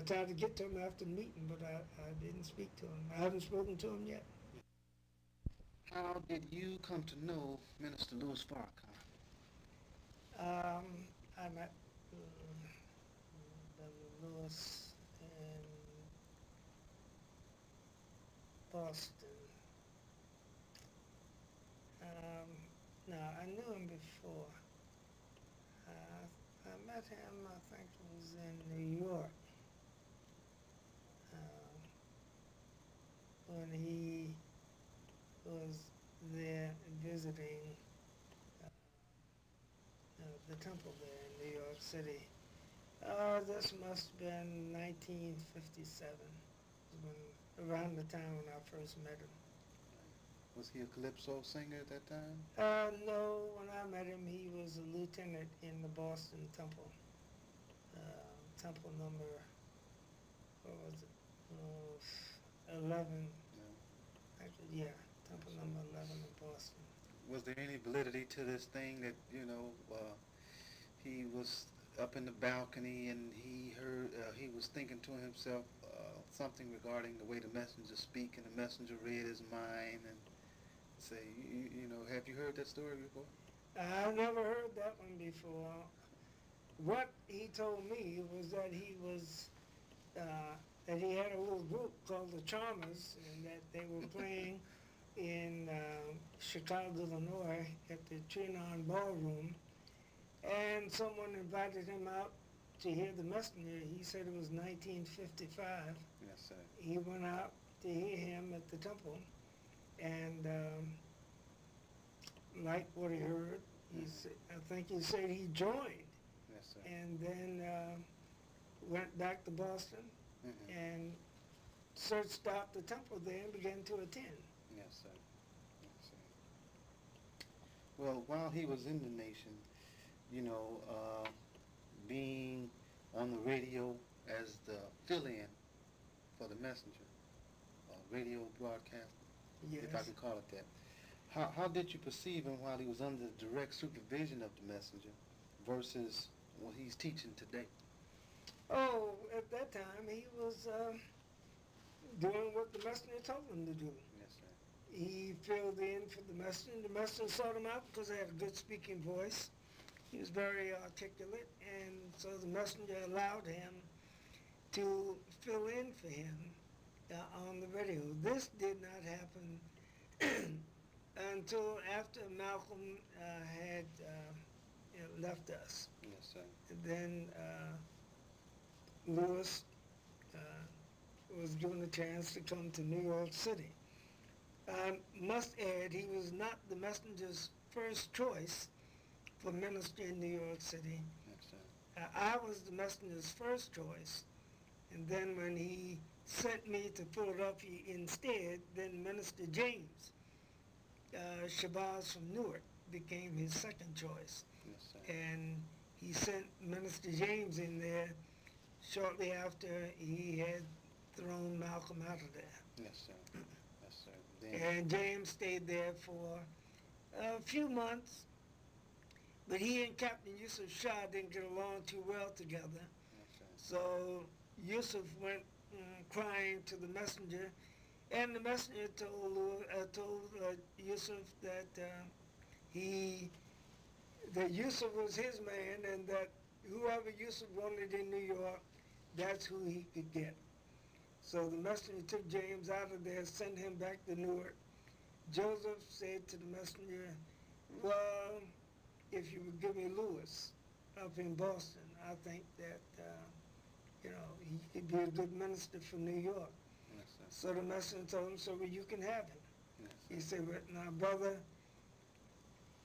I tried to get to him after the meeting, but I didn't speak to him. I haven't spoken to him yet. How did you come to know Minister Louis Farrakhan? I met Brother Lewis in Boston. Um, no, I knew him before. I met him, I think it was in New York, um, when he was there visiting uh, the temple there in New York City. This must have been 1957, around the time when I first met him. Was he a calypso singer at that time? No, when I met him, he was a lieutenant in the Boston Temple. Temple number, what was it? 11. No. Actually, yeah, Temple number 11 in Boston. Was there any validity to this thing that, he was up in the balcony and he heard, he was thinking to himself something regarding the way the messenger speak, and the messenger read his mind and say, have you heard that story before? I never heard that one before. What he told me was that he had a little group called the Charmers, and that they were playing in Chicago, Illinois, at the Trianon Ballroom, and someone invited him out to hear the messenger. He said it was 1955. Yes, sir. He went out to hear him at the temple, and liked what he heard. I think he said he joined. Yes, sir. And then went back to Boston and searched out the temple there and began to attend. Yes, sir. Yes, sir. Well, while he was in the nation, being on the radio as the fill-in for the messenger, radio broadcast, if I can call it that. How did you perceive him while he was under the direct supervision of the messenger versus what he's teaching today? Oh, at that time he was doing what the messenger told him to do. Yes, sir. He filled in for the messenger. The messenger sought him out because he had a good speaking voice. He was very articulate, and so the messenger allowed him to fill in for him on the radio. This did not happen until after Malcolm had left us. Yes, sir. And then Lewis was given a chance to come to New York City. I must add, he was not the messenger's first choice for ministry in New York City. Yes, sir. I was the messenger's first choice, and then when he sent me to Philadelphia instead, then Minister James Shabazz from Newark became his second choice. Yes, sir. And he sent Minister James in there shortly after he had thrown Malcolm out of there. Yes, sir. Yes, sir. Then, And James stayed there for a few months, but he and Captain Yusuf Shah didn't get along too well together. yes, sir. So Yusuf went crying to the messenger, and the messenger told Yusuf that that Yusuf was his man, and that whoever Yusuf wanted in New York, that's who he could get. So the messenger took James out of there, sent him back to Newark. Joseph said to the messenger, well, if you would give me Lewis up in Boston, I think that, he could be a good minister for New York. Yes, sir. So the messenger told him, so well, you can have him. Yes, sir. He said, well, now, brother,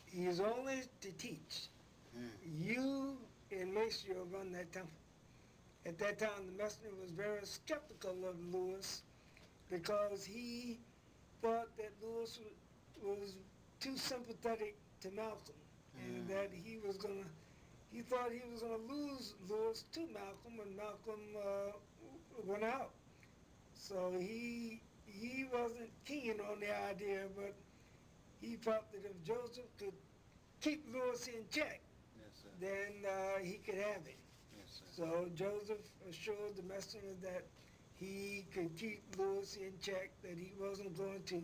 he is only to teach. You and Maceo run that temple. At that time, the messenger was very skeptical of Lewis because he thought that Lewis was too sympathetic to Malcolm, and that he thought he was gonna lose Lewis to Malcolm when Malcolm went out. So he wasn't keen on the idea, but he felt that if Joseph could keep Lewis in check, Yes, sir. then he could have him. Yes, sir. So Joseph assured the messenger that he could keep Lewis in check, that he wasn't going to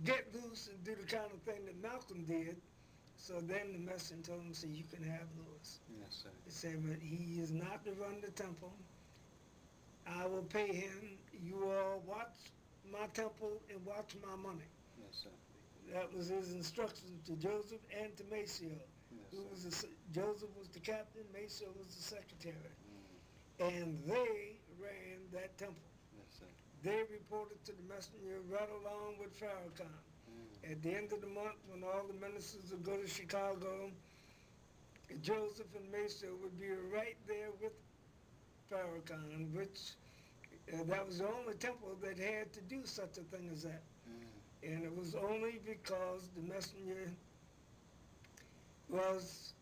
get loose and do the kind of thing that Malcolm did. So then the messenger told him, "So you can have Lewis." Yes, sir. He said, "But he is not to run the temple. I will pay him. You all watch my temple and watch my money." Yes, sir. That was his instruction to Joseph and to Maceo. Yes, Joseph was the captain, Maceo was the secretary. Mm. And they ran that temple. Yes, sir. They reported to the messenger right along with Farrakhan. Mm. At the end of the month, when all the ministers would go to Chicago, Joseph and Maceo would be right there with Farrakhan, which that was the only temple that had to do such a thing as that. Mm. And it was only because the messenger was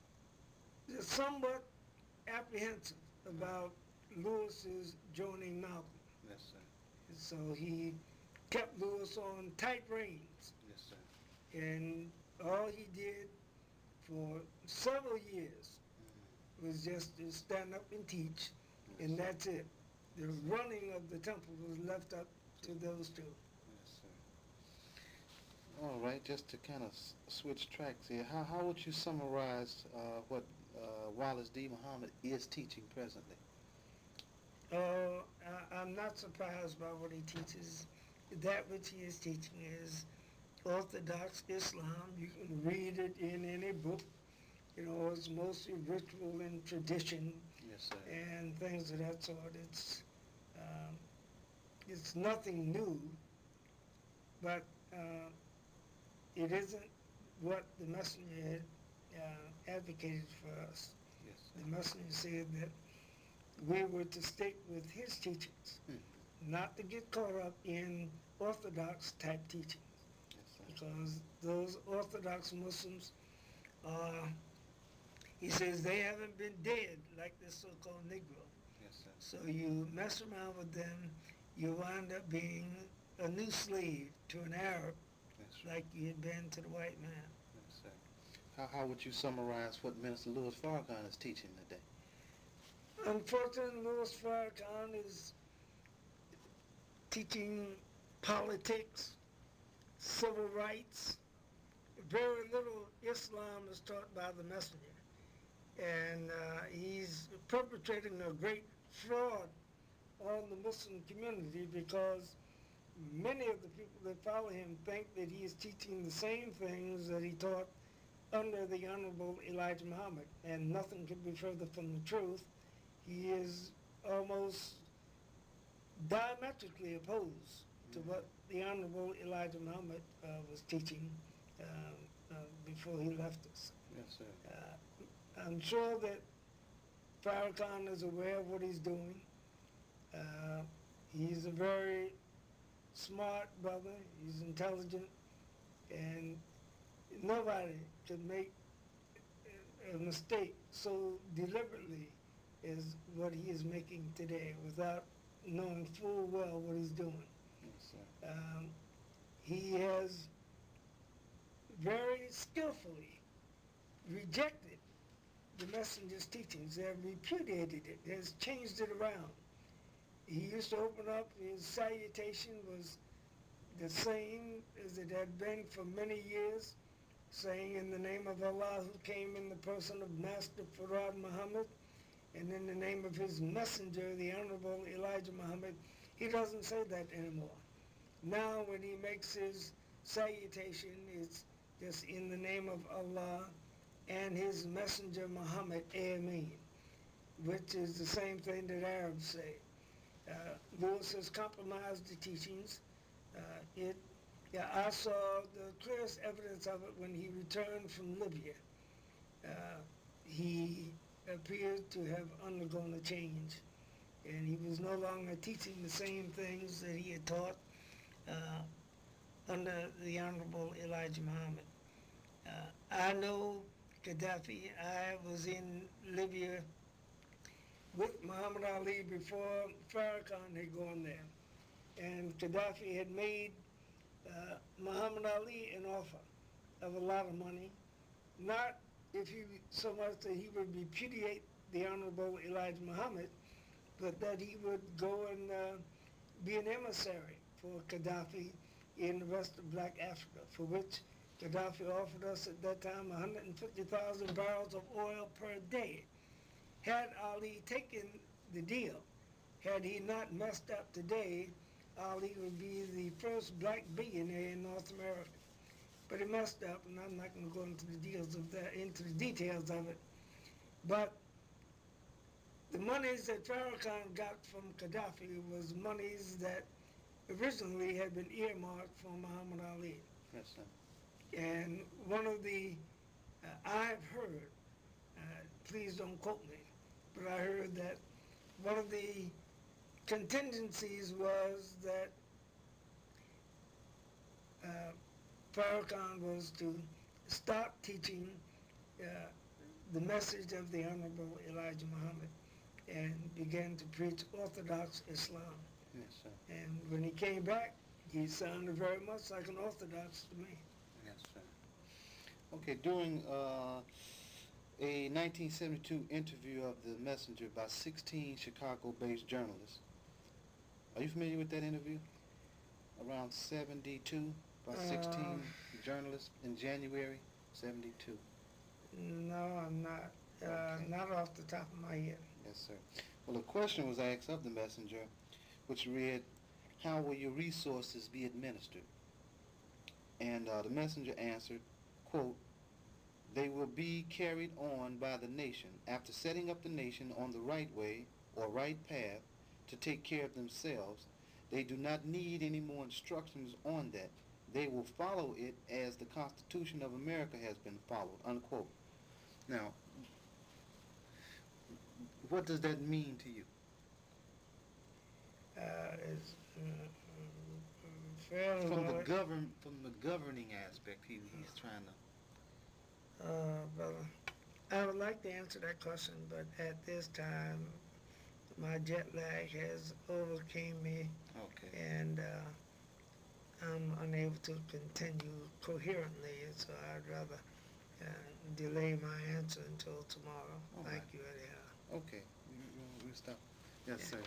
somewhat apprehensive about Lewis's joining Malcolm. Yes, sir. And so he kept Lewis on tight reins. Yes, sir. And all he did for several years Mm. was just to stand up and teach, Yes, and sir. that's it. The running of the temple was left up to those two. Yes, sir. All right, just to kind of switch tracks here, how would you summarize what Wallace D. Muhammad is teaching presently? I'm not surprised by what he teaches. That which he is teaching is Orthodox Islam. You can read it in any book. You know, it's mostly ritual and tradition Yes, sir. and things of that sort. It's nothing new, but it isn't what the messenger had advocated for us. Yes, sir. The messenger said that we were to stick with his teachings, not to get caught up in Orthodox type teachings, Yes, sir. because those Orthodox Muslims, he says they haven't been dead like this so-called Negro. Yes, sir. So you mess around with them, you wind up being a new slave to an Arab, That's right. like you had been to the white man. Yes, sir. How would you summarize what Minister Louis Farrakhan is teaching today? Unfortunately, Louis Farrakhan is teaching politics, civil rights. Very little Islam is taught by the messenger. And he's perpetrating a great fraud on the Muslim community because many of the people that follow him think that he is teaching the same things that he taught under the Honorable Elijah Muhammad, and nothing could be further from the truth. He is almost diametrically opposed to what the Honorable Elijah Muhammad was teaching before he left us. Yes, sir. I'm sure that Farrakhan is aware of what he's doing. He's a very smart brother. He's intelligent, and nobody could make a mistake so deliberately as what he is making today without knowing full well what he's doing. Yes, sir. He has very skillfully rejected the messenger's teachings, have repudiated it, has changed it around. He used to open up, his salutation was the same as it had been for many years, saying in the name of Allah, who came in the person of Master Farad Muhammad, and in the name of his messenger, the Honorable Elijah Muhammad. He doesn't say that anymore. Now when he makes his salutation, it's just in the name of Allah and his messenger Muhammad, Ameen, which is the same thing that Arabs say. Lewis has compromised the teachings. I saw the clearest evidence of it when he returned from Libya. He appeared to have undergone a change, and he was no longer teaching the same things that he had taught under the Honorable Elijah Muhammad. I know Gaddafi. I was in Libya with Muhammad Ali before Farrakhan had gone there. And Gaddafi had made Muhammad Ali an offer of a lot of money, not if he so much that he would repudiate the Honorable Elijah Muhammad, but that he would go and be an emissary for Gaddafi in the rest of Black Africa, for which Gaddafi offered us at that time 150,000 barrels of oil per day. Had Ali taken the deal, had he not messed up today, Ali would be the first black billionaire in North America. But he messed up, and I'm not going to go into the details of it. But the monies that Farrakhan got from Gaddafi was monies that originally had been earmarked for Muhammad Ali. Yes, sir. And one of the, I've heard, please don't quote me, but I heard that one of the contingencies was that Farrakhan was to stop teaching the message of the Honorable Elijah Muhammad and began to preach Orthodox Islam. Yes, sir. And when he came back, he sounded very much like an Orthodox to me. Yes, sir. Okay, during a 1972 interview of the Messenger by 16 Chicago-based journalists, are you familiar with that interview? Around 72, by 16 journalists in January 72. No, I'm not. Okay. Not off the top of my head. Yes, sir. Well, a question was asked of the Messenger, which read, how will your resources be administered? And the Messenger answered, quote, they will be carried on by the nation after setting up the nation on the right way or right path to take care of themselves. They do not need any more instructions on that. They will follow it as the Constitution of America has been followed, unquote. Now, what does that mean to you? It's fairly From large. the governing aspect, he's trying to. Brother, I would like to answer that question, but at this time, my jet lag has overcame me, Okay. and I'm unable to continue coherently, so I'd rather delay my answer until tomorrow. All Thank right. you, anyhow. Okay. We'll stop. Yes, sir.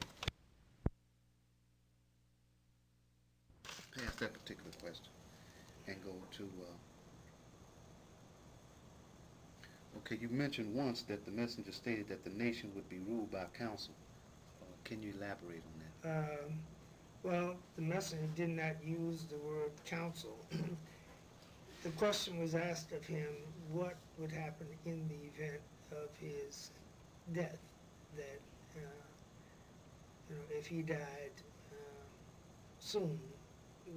Pass that particular question and go to. Okay, you mentioned once that the Messenger stated that the nation would be ruled by council. Can you elaborate on that? Well, the messenger did not use the word council. The question was asked of him what would happen in the event of his death, that if he died soon,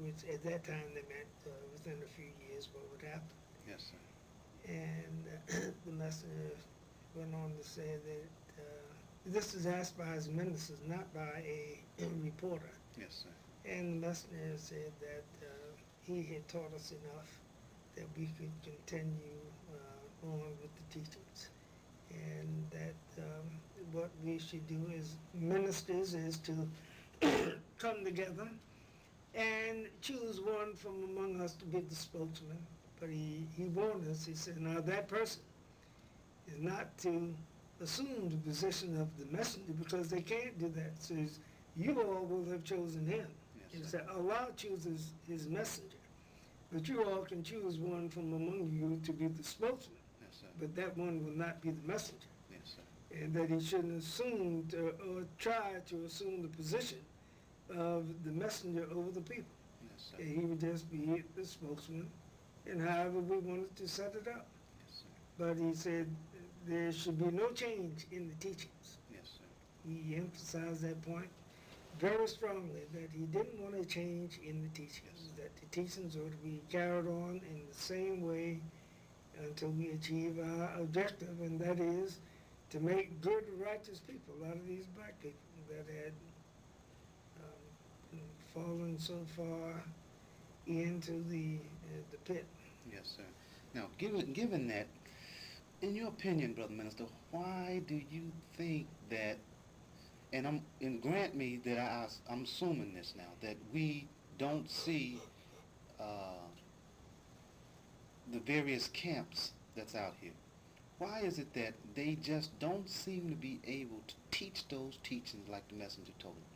which at that time they meant within a few years, what would happen. Yes, sir. And the messenger went on to say that this is asked by his ministers, not by a reporter. Yes, sir. And the messenger said that he had taught us enough that we could continue on with the teachings. And that what we should do as ministers is to come together and choose one from among us to be the spokesman. But he warned us, he said, now that person is not to assume the position of the messenger, because they can't do that. So you all will have chosen him. Yes, He sir. said, Allah chooses his messenger, but you all can choose one from among you to be the spokesman. Yes, sir. But that one will not be the messenger. Yes, sir. And that he shouldn't assume or try to assume the position of the messenger over the people. Yes, sir. And he would just be the spokesman, and however we wanted to set it up. Yes, sir. But he said there should be no change in the teachings. Yes, sir. He emphasized that point very strongly, that he didn't want to change in the teachings, Yes. that the teachings are to be carried on in the same way until we achieve our objective, and that is to make good, righteous people out of these black people that had fallen so far into the pit. Yes, sir. Now, given that, in your opinion, Brother Minister, why do you think that, and grant me that I'm assuming this now, that we don't see the various camps that's out here? Why is it that they just don't seem to be able to teach those teachings like the messenger told them?